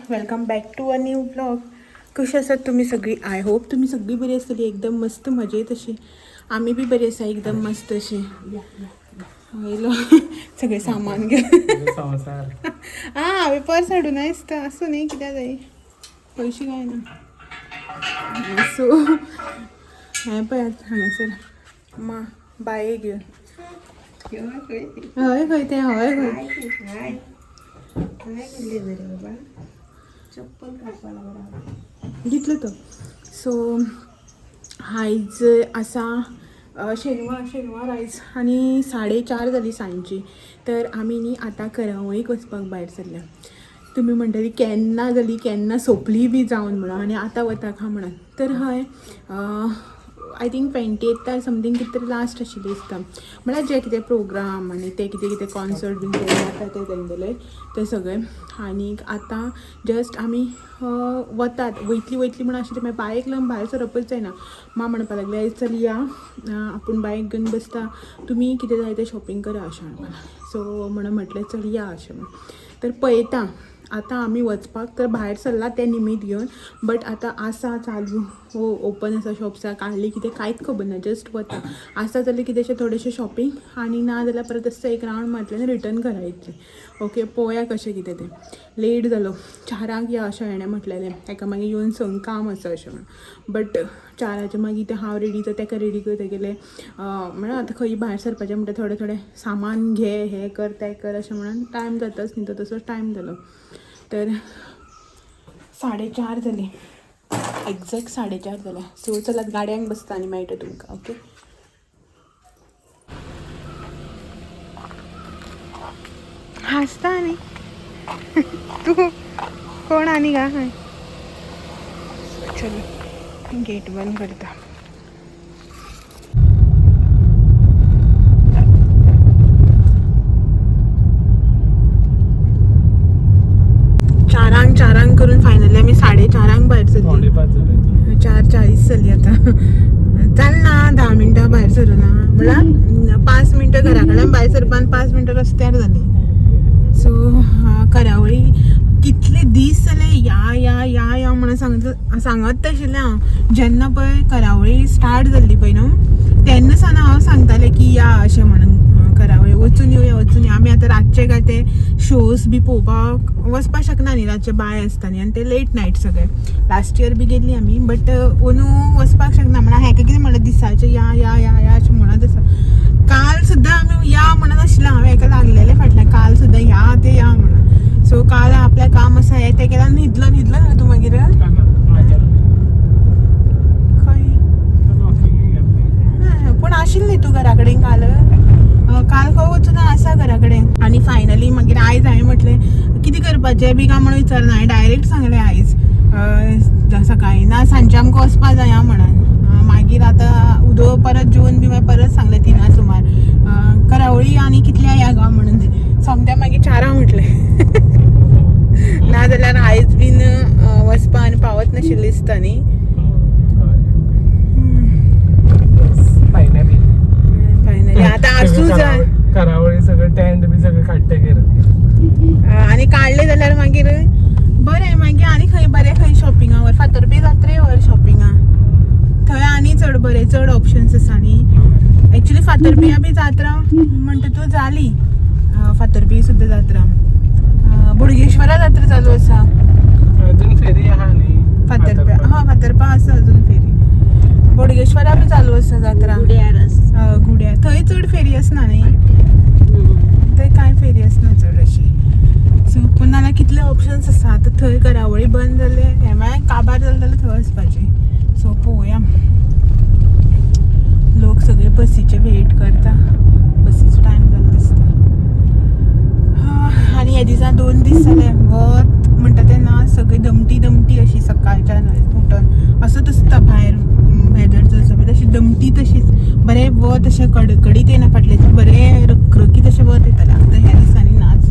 Welcome back to a new blog. कशी आसात तुम्ही सगळी? आय होप तुम्ही सगळी बरी आसतली, एकदम मस्त मजेत अशी. आम्ही बी बरी आसा, एकदम मस्त अशी. हॅलो सगळे सामान घे. हां हांवें पर्स हाडून आयसता असो न्ही, कित्याक जाय पयशे काय ना. सो हें पळयात हांगासर मा बाये घेवन हय खंय तें हय खंय घेतलो तो. सो आयज आसा शेनवार आयज आनी 4:30 जाली सांजची. तर आमी न्ही आतां करावळीक वचपाक भायर सरल्या. तुमी म्हणटली केन्ना जाली, केन्ना सोंपली बी जावन म्हणून, आनी आतां वता काय म्हणून. तर हय आय थिंक 28 समथींग कितें तरी लास्ट आशिल्ली दिसता. म्हळ्यार जे कितें प्रोग्राम आनी ते कितें कॉन्सर्ट बीन जाता ते जाल्लेले ते सगळे. आनीक आतां जस्ट आमी वतात, वयतली म्हणून आशिल्ली. मागीर बायक लावन भायर सरपूच जायना. मा म्हणपाक लागले चल या आपूण बायक घेवन बसता, तुमी कितें जाय तें शॉपिंग करा अशें म्हणपाक. सो म्हणून म्हटलें चल या अशें म्हणून. तर पळयता आतां आमी वचपाक तर भायर सरला तें निमीत घेवन. बट आतां आसा चालू ओपन आसा शॉप्सां, काडली कितें कांयच खबर ना, जस्ट वता. आसा जाल्यार कितेंशें थोडेशें शॉपिंग, आनी ना जाल्यार परत असो एक रावंड मारतलें आनी रिटर्न घरा येतलें. ओके पळोवया कशें कितें तें. लेट जालो, 4 या अशें हेणें म्हटलेलें. ताका मागीर येवन संक काम आसा अशें म्हणून. बट 4 मागीर तें हांव रेडी तर ताका रेडी करता गेलें. म्हणून आतां खंय भायर सरपाचें म्हणटा थोडें सामान घे, हें कर तें कर अशें म्हणून टायम जाताच न्ही, तो तसोच टायम जालो. तर 4:30 जाली, एक्झॅक्ट 4:30 जाल्या. सो चलात गाडयांक बसता आनी मेळटा तुमकां. ओके हांसता न्ही तूं कोण आनी गा खंय. चलो गेट बंद करता. चारांक करून फायनली आमी 4:30 भायर सरली. 4:40 जाली आतां. चल ना 10 मिनटां भायर सरू ना, म्हळ्यार 5 मिनटां घरा कडल्यान भायर सरपान 5 मिनटां रस्त्यार जाली. सो करावळी कितले दीस जाले या म्हणून सांगत आशिल्लें हांव. जेन्ना पळय करावळी स्टार्ट जाल्ली पळय न्हू, तेन्ना सावन हांव सांगतालें की या अशें म्हणून करावळी वचून येवया. आमी आतां रातचे काय ते शोज बी पळोवपाक वचपाक शकना न्ही, रातचे बाय आसता न्ही, आनी ते लेट नायट सगळे. लास्ट इयर बी गेल्ली आमी, बट अंदू वचपाक शकना म्हणून हेका कितें म्हणलें दिसाचें या अशें म्हणत आसा. काल सुद्दां आमी या म्हणत आशिल्लें, हांवें हेका लागलेलें फाटल्यान काल सुद्दां या म्हणून. सो काल आपलें काम आसा हें तें केलां. न्हिदलो ना तूं मागीर खंय पूण आशिल्ली तूं घरा कडेन काल खंय वचून आसा घरा कडेन. आनी फायनली मागीर आयज हांवें म्हटलें कितें करपाचें बी काय म्हणून विचारना. हांवें डायरेक्ट सांगलें आयज सकाळीं ना सांजचें आमकां वचपा जाया म्हणून. मागीर आतां उदो परत जेवन बी मागीर परत सांगलें 3 सुमार करावळी आनी कितल्या या गा म्हणून. सोमत्या मागीर 4 म्हटलें. ना जाल्यार आयज बीन वचपा आनी पावत नाशिल्लें दिसता न्ही. फायनली आतां आसूं जाय. करावळी सगळं टेंट बी सगळं काडटकीर आनी काडले जाल्यार मागीर बरें. मागीर आनी खंय बरें खंय शॉपिंगा वर फातर्पे जात्रे वर शॉपिंगा थंय आनी चड ऑप्शन्स आसा न्ही. एक्चुली फातर्पिया बी जात्रा म्हणटा तूं जाली. फातर्पी सुद्दां जात्रा, बोडगेश्वरा जात्रा चालू आसा. अजून फेरी आहा न्ही फातर्पा आसा अजून फेरी. बोडगेश्वरा बी चालू आसा जात्रा. गुड्या थंय चड फेरी आसना न्ही, थंय कांय फेरी आसना चड अशी. सो पूण नाल्यार कितले ऑप्शन्स आसा. आतां थंय करावळी बंद जाले, हें म्हळ्यार काबार जालें जाल्यार थंय वचपाचें. सो पळोवया. लोक सगळे बसीचे वेट करता, बसीचो टायम जालो दिसता. आनी ह्या दिसा 2 दीस जाले वत म्हणटा तेन्ना सगळी दमटी अशी सकाळच्यान उठोन असो दिसता भायर वेदर जसो तशी दमटी तशीच. बरें वत अशें कडकडीत येना फाटल्यान, बरें रखरखीत अशें वत येतालें. आतां ह्या दिसांनी नाच.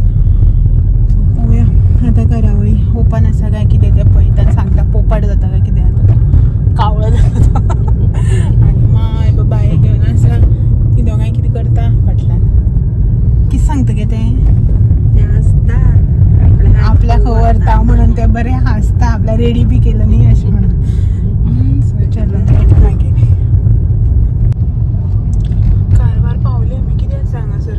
पळोवया आतां करावळी ओपन आसा काय कितें तें पळयता. सांगता पोपाट जाता काय कितें जाता, कावळो जाता. आनी माय बाबाय घेवन आसा ती दोगांय कितें करता फाटल्यान. कितें सांगता गे तें आपल्या खबर म्हणून ते बरें रेडी बी केलं नाही अशी म्हणा. सो चलो मागे कारवार पावले आम्ही. किती सांगा सर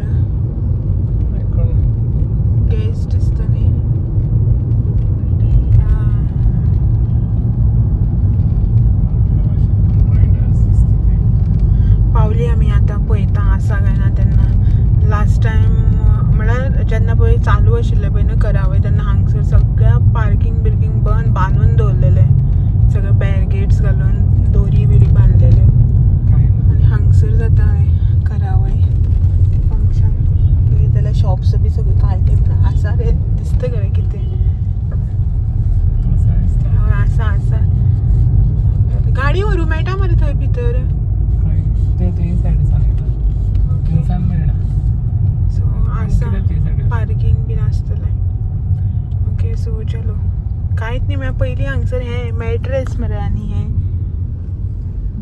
गेस्ट दिसत नाही. पावली आम्ही आता पळयता आसा काय ना तेन्ना. लास्ट टायम म्हळ्यार जेन्ना पळय चालू आशिल्लें पळय ना करावय तेन्ना हांगसर सगळ्या पार्किंग बिर्किंग बांदून दवरलेले. सगळे बॅरिगेड्स घालून दोरी बिरी बांदलेल्यो. आनी हांगसर जाता करावय फंक्शन जाल्यार शॉप्स बी सगळे काळटे म्हणून आसा रे दिसता खरें कितें. आसा आसा गाडी व्हरूं मेळटा मरे थंय भितर. सो आसा पार्किंग बीन आसतलें. ओके सो चलो कांयच न्ही. म्हळ्यार पयलीं हांगसर हें मॅट्रेस मरे आनी हें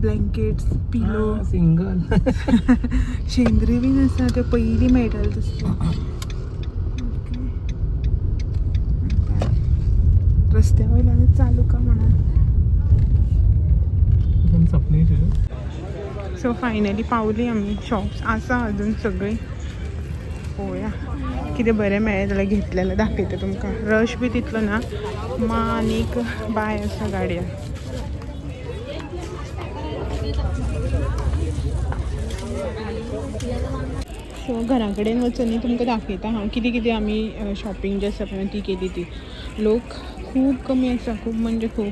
ब्लँकेट्स पिलो सिंगल शेंद्री बीन आसा त्यो पयलीं मेळटाल्यो तसल्यो. रस्त्या वयल्यान चालू का म्हणून. सो फायनली पावली आमी. शॉप्स आसा अजून सगळी. पळोवया कितें बरें मेळ्ळें जाल्यार घेतलेलें दाखयता तुमकां. रश बी तितलो ना. आनीक बाय आसा गाडया. सो घरा कडेन वचून तुमकां दाखयता हांव कितें कितें आमी शॉपिंग जी आसा पळय ती केली ती. लोक खूब कमी आसा. खूब म्हणजे खूब.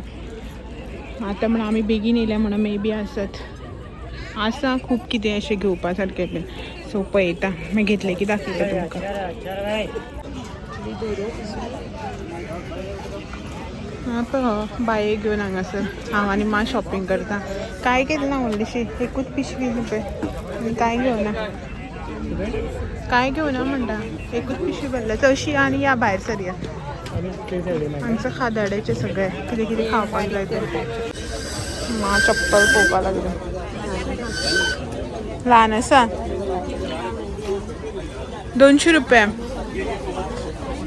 आतां म्हणून आमी बेगीन येयल्या म्हणून मे बी आसत. आसा खूब कितें अशें घेवपा सारकें बीन. सो पळयता मागीर घेतलें की दाखयता तुमकां. पळय बाये घेवन हांगासर हांव आनी मां शॉपिंग करता. कांय घेतलें ना व्हडलीशी एकूच पिशवी पळय. आनी कांय घेवना. कांय घेवना म्हणटा. एकूच पिशवी भरल्या तशी. आनी या भायर सरया. हांगसर खादाडेचे सगळे कितें कितें खावपाक जाय तें. मां चप्पल पळोवपा लागलें. ल्हान आसा 200 रुपया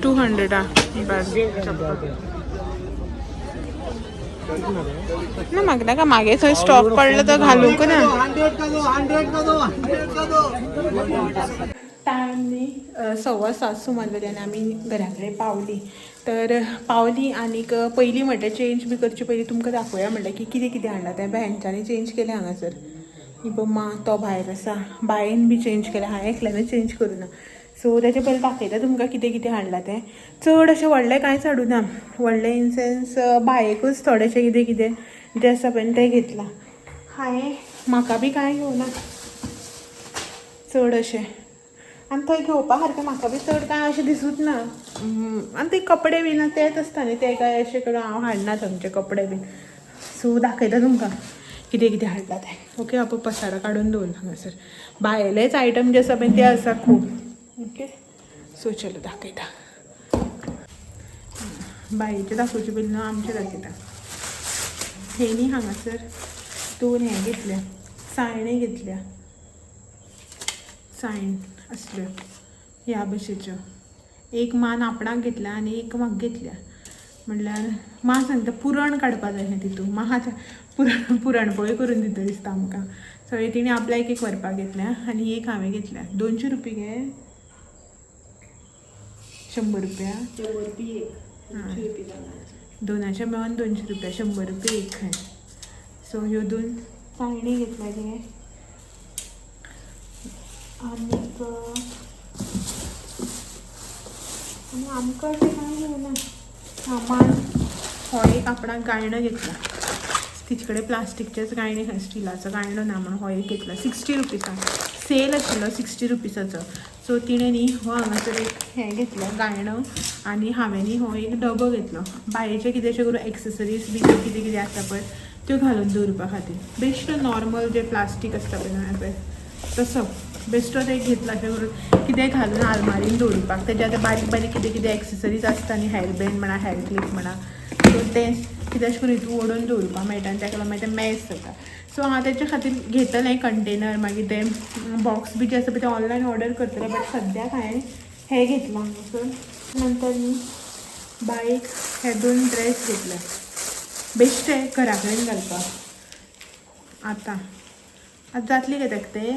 200 ना. म्हाका नाका. मागे थंय स्टॉक पडलो तो घालूंक ना. टायम न्ही 6:15 सुमार जाली आनी आमी घरा कडेन पावली. तर पावली आनीक पयलीं म्हणटा चेंज बी करचे पयलीं तुमकां दाखोवया म्हणटा की कितें कितें हाडला तें. हेंच्यांनी चेंज केलें हांगासर. ही पळय मां तो भायर आसा. बायेन बी चेंज केलें. हांवें एकल्यानूच चेंज करूं ना. सो तेचे पयलीं दाखयता तुमकां कितें कितें हाडलां तें. चड अशें व्हडलें कांयच हाडूं ना. व्हडलें इन सेन्स बायेकूच थोडेशें कितें कितें जें आसा पळय तें घेतलां. हांवें म्हाका बी कांय घेवना चड अशें. आनी थंय घेवपा सारकें म्हाका बी चड कांय अशें दिसूच ना. आनी ते कपडे बीन तेच आसता न्ही. ते काय अशें करून हांव हाडना थंयचे कपडे बीन. सो दाखयता तुमकां कितें कितें हाडलां तें. ओके आपण पसारो काडून दवरला हांगासर. भायलेच आयटम जे आसा पळय ते आसा खूब. ओके सो चलो दाखयता. बायेचे दाखोवचे पयलीं न्हू आमचे दाखयता. हेणी हांगासर 2 हें घेतल्या. सायणी घेतल्या. सायण असल्यो ह्या भशेच्यो. एक मान आपणाक घेतल्या आनी एक म्हाका घेतल्या. म्हणल्यार मां सांगता पुरण काडपा जाय अशें तितून. मां पुरणपोळी करून दिता दिसता आमकां. सो तिणें आपल्या एक व्हरपाक घेतल्या आनी एक हांवें घेतल्या. 200 रुपया गे 100 रुपया 2 मेळोन 200 रुपया 100 रुपया एक खंय. सो ह्यो 2 सायणी घेतल्या गे. आनीक आमकां अशें कांय घेवना. मान हो एक आपणाक गायणो घेतला. तिचे कडेन प्लास्टीकचेच गायणे खंय स्टिलाचो गायणो ना म्हणून हो एक घेतला. 60 रुपीसां सेल आशिल्लो 60 रुपीसाचो. सो तिणें न्ही हो हांगासर एक हें घेतलो गायणो. आनी हांवें न्ही हो एक डबो घेतलो. बायेचे कितेंशे करून एक्सेसरीज बी कितें कितें आसता पळय त्यो घालून दवरपा खातीर. बेश्टो नॉर्मल जे प्लास्टीक आसता पळय तसो बेश्टो एक घेतला अशें करून कितेंय घालून आलमारीन दवरपाक. तेजे आतां बारीक बारीक कितें कितें एक्सेसरीज आसता न्ही हेअर बँड म्हणा हेअर क्लिप म्हणा. सो तें कितें अशें करून हितून ओडून दवरपा मेळटा आनी ताका लागून मागीर तें मॅच जाता. सो हांव तेच्या खातीर घेतलें कंटेनर. मागीर तें बॉक्स बी जे आसा पळय तें ऑनलायन ऑर्डर करतलें. बट सद्याक हांवें हें घेतलां हांगासर. नंतर न्ही बायक हे 2 ड्रेस घेतले. बेस्ट आहे घरा कडेन घालपाक आतां जातली काय ते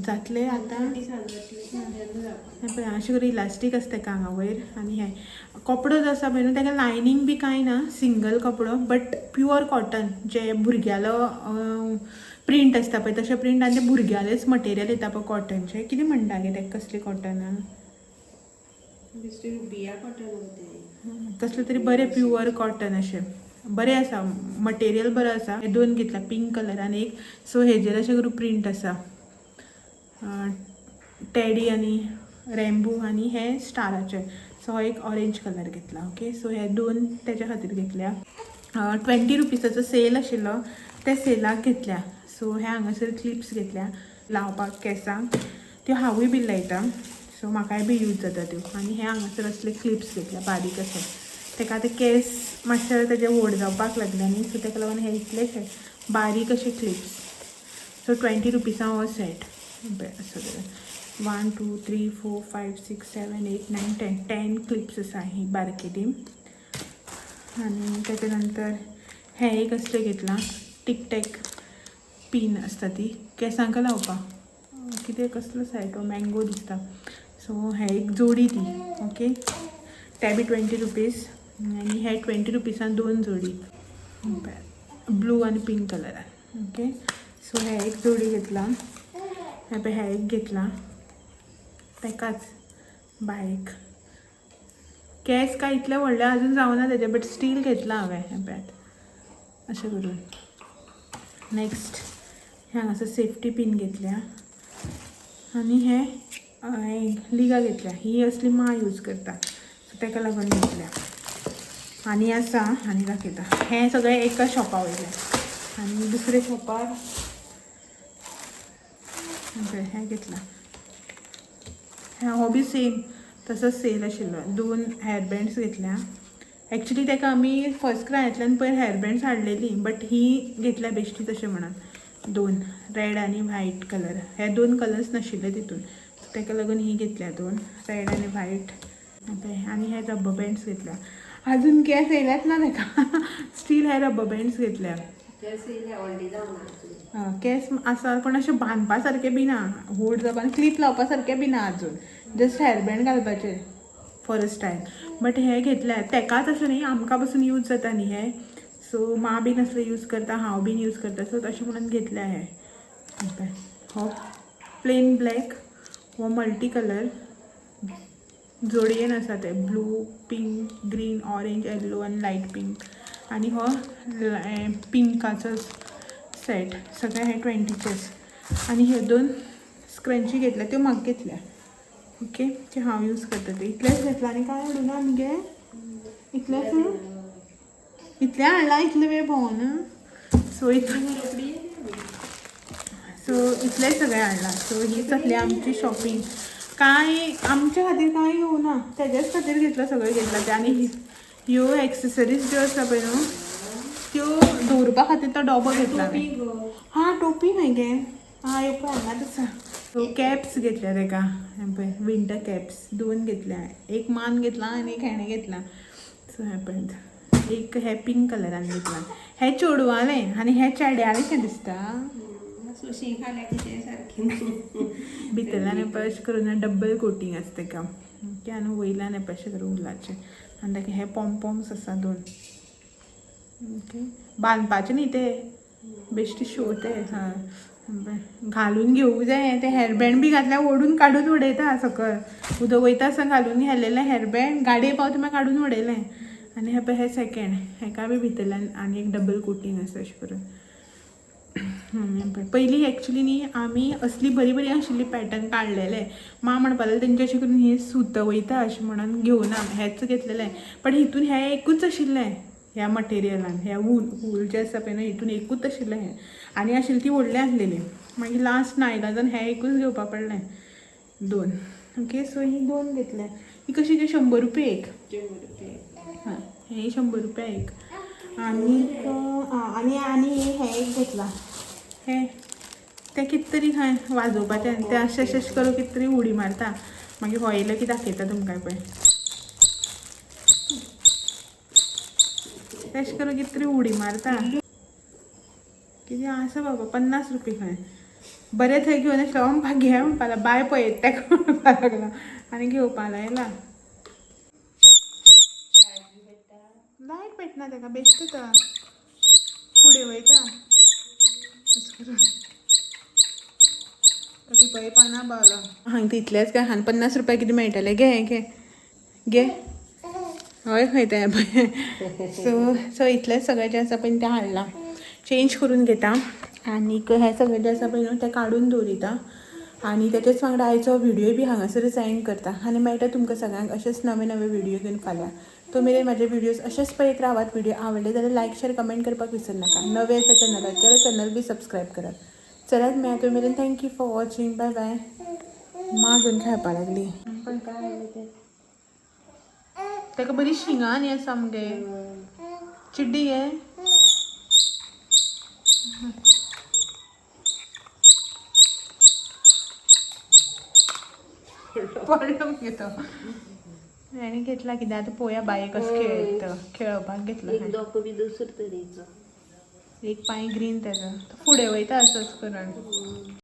जातले आतां अशें करून इलास्टीक आसता ताका हांगा वयर आनी हे कपडो जो आसा पळय न्हू ताका लायनींग बी कांय ना सिंगल कपडो बट प्युअर कॉटन जे भुरग्यालो प्रिंट आसता पळय तशें प्रिंट आनी ते भुरग्यालेच मटेरियल येता पळय कॉटनचे कितें म्हणटा गे ताका कसलें कॉटन बिया कॉटन कसलें तरी बरें प्युअर कॉटन अशें बरें आसा मटेरियल बरो आसा हे 2 घेतला पिंक कलर आनी एक सो हेजेर अशें करून प्रिंट आसा टेडी आनी रेम्बो आनी हे स्टाराचे सो हो एक ऑरेंज कलर घेतला ओके सो हे 2 तेच्या खातीर घेतल्या 20 रुपीसाचो सेल आशिल्लो त्या सेलाक घेतल्या सो हे हांगासर क्लिप्स घेतल्या लावपाक केसांक त्यो हांवूय बी लायता सो म्हाकाय बी यूज जाता त्यो आनी हे हांगासर असले क्लिप्स घेतल्या बारीक अशे ताका आतां केस मातशे तेजे व्हड जावपाक लागले न्ही सो ताका लागून हे इतलेशे बारीक अशे क्लिप्स सो 20 रुपीसां हो सेट असो 1 2 3 4 5 6 7 8 9 10 क्लिप्स आसा ही बारकी ती आनी ताच्या नंतर हे एक असले घेतला टिकटॅक पीन आसता ती केसांक लावपाक कितें कसलो सायट मँगो दिसता सो हे एक जोडी ती ओके ते बी 20 रुपीज आनी हे 20 रुपीसान 2 जोडी ब्लू आनी पिंक कलरान ओके सो हे एक जोडी घेतला हे एक घेतला ताकाच बारीक केस काय इतले व्हडले अजून जावना तेजे बट स्टील घेतला हांवें हे पॅट अशें करून नेक्स्ट हे हांगासर सेफ्टी पिन घेतल्या आनी हे लिगा घेतल्या ही असली मा यूज करता सो ताका लागून घेतल्या आनी आसा आनी दाखयता हे सगळें एका शॉपा वयले आनी दुसरे शॉपार हे घेतला हो बी सेम तसोच सेल आशिल्लो 2 हेअरबँड्स घेतल्या एक्चुली ताका आमी फर्स्ट क्रायांतल्यान पयर हेअरबँड्स हाडलेली बट ही घेतल्या बेश्टी तशें म्हणून 2 रेड आनी व्हायट कलर हे 2 कलर्स नाशिल्ले तितून ताका लागून ही घेतल्या 2 रेड आनी व्हायट आनी हे रबर बँड्स घेतल्या अजून केस येयल्यात ना ताका स्टील हे रबर बँड्स घेतल्या केस आसा पण अशें बांदपा सारकें बी ना व्हड जावपाक क्लीप लावपा सारकें बी ना अजून जस्ट हेअरबँड घालपाचें फॉर अ स्टायल बट हे घेतल्या तेकाच अशें न्ही आमकां पासून यूज जाता न्ही हे सो मा बीन असले यूज करता हांव बीन यूज करता सो तशें म्हणून घेतल्या हे हो प्लेन ब्लॅक हो मल्टी कलर जोडयेन आसा ते blue pink green orange yellow आनी लायट पिंक आनी हो पिंकाचो सेट सगळे हे 20चेच आनी हे 2 स्क्रंची घेतल्या त्यो म्हाका घेतल्या ओके ते हांव यूज करता ते इतलेच घेतला आनी कांय हाडूं ना आमगे इतले हाडला इतले वेळ भोंवून सो इतले सगळे हाडला सो ही जातली आमची शॉपिंग कांय आमच्या खातीर कांय घेवना तेज्याच खातीर घेतला सगळें घेतला ते आनी ह्यो एक्सेसरीज ज्यो आसा पळय न्हू त्यो दवरपा खातीर तो डबो घेतला हां टोपी मागे हां ह्यो पळय हांगाच आसा सो कॅप्स घेतल्या ताका पळय विंटर कॅप्स 2 घेतल्या एक मान घेतला आनी एक हेणे घेतला सो हे पळय एक हे पिंक कलरान घेतला हे चेडवालें आनी हे चेड्यालेशें दिसता भितरल्यान पळय अशें करून डबल कोटींग आसता ताका ओके आनी वयल्यान पळय अशें करून उलाचें आनी ताका हे पॉम्पॉम्स आसा 2 ओके बांदपाचें न्ही ते बेश्टी शो ते हां घालून घेवूंक जाय ते हेअरबँड बी घातल्यार ओडून काडून उडयता सकयल उदक वयता आसा घालून हेल्लेलें हेअरबँड गाडये पावता मागीर काडून उडयलें आनी हे पळय हे सेकेंड हेका बी भितरल्यान आनी एक डबल कोटींग आसा अशें करून पयलीं एक्चुली न्ही आमी असली बरी बरी आशिल्ली पॅटर्न काडलेले मा म्हणपा लागलें तेंचे अशें करून ही सुतां वयता अशें म्हणून घेवना हेच घेतलेलें पण हितून हे एकूच आशिल्लें ह्या मटेरियलान ह्या वूल जे आसा पळय न्हू हितून एकूच आशिल्लें हें आनी आशिल्ली ती व्हडली आसलेली मागीर लास्ट नायलाजान हे एकूच घेवपा पडलें 2 ओके सो ही 2 घेतल्या ही कशी 100 रुपया एक हां हे 100 रुपया एक आनी हे एक घेतला हे ते कितें तरी खंय वाजोवपाचें ते अशें अशें करून कितें तरी उडी मारता मागीर व्हयलें की दाखयता तुमकां पळय तशें करून किती उडी मारता किती असं बाबा 50 रुपये खंय बरे थंय घेवन आसलो घे म्हणपाला बाय पळयत तेका म्हणपा लागला आनी घेवपा लायला लायट पेटना तेका बेश्ट तर फुडें वयता अशें करून ती पळय पाना बावलो हांगा तितलेच काय हांगा 50 रुपया कितें मेळटले घे घे घे हय खंय तें पळय सो इतलेंच सगळें जें आसा पळय तें हाडलां चेंज करून घेता आनी हें सगळें जें आसा पळय न्हू तें काडून दवरिता आनी तेच्याच वांगडा आयचो व्हिडियो बी हांगासरच एंड करता आनी मेळटा तुमकां सगळ्यांक अशेच नवे नवे व्हिडियो घेवन फाल्यां तो मेरेन म्हाजे व्हिडियोज अशेंच पळयत रावात व्हिडियो आवडले जाल्यार लायक शेअर कमेंट करपाक विसर नाका नवे आसा चॅनलाचेर चॅनल बी सबस्क्रायब करात चलात मेळया तो मेरेन thank you for watching bye bye मां घेवन खेळपा लागली पण काय आहे ते तेका बरी शिंगां न्ही आसा मगे चिड्डी घे पडलो मगे तो हांणी घेतला कितें आतां पळोवया बाये कसो खेळपाक घेतलो एक दोको बी दुसरो तरेचो एक पांय ग्रीन तेजो फुडें वयता असोच करून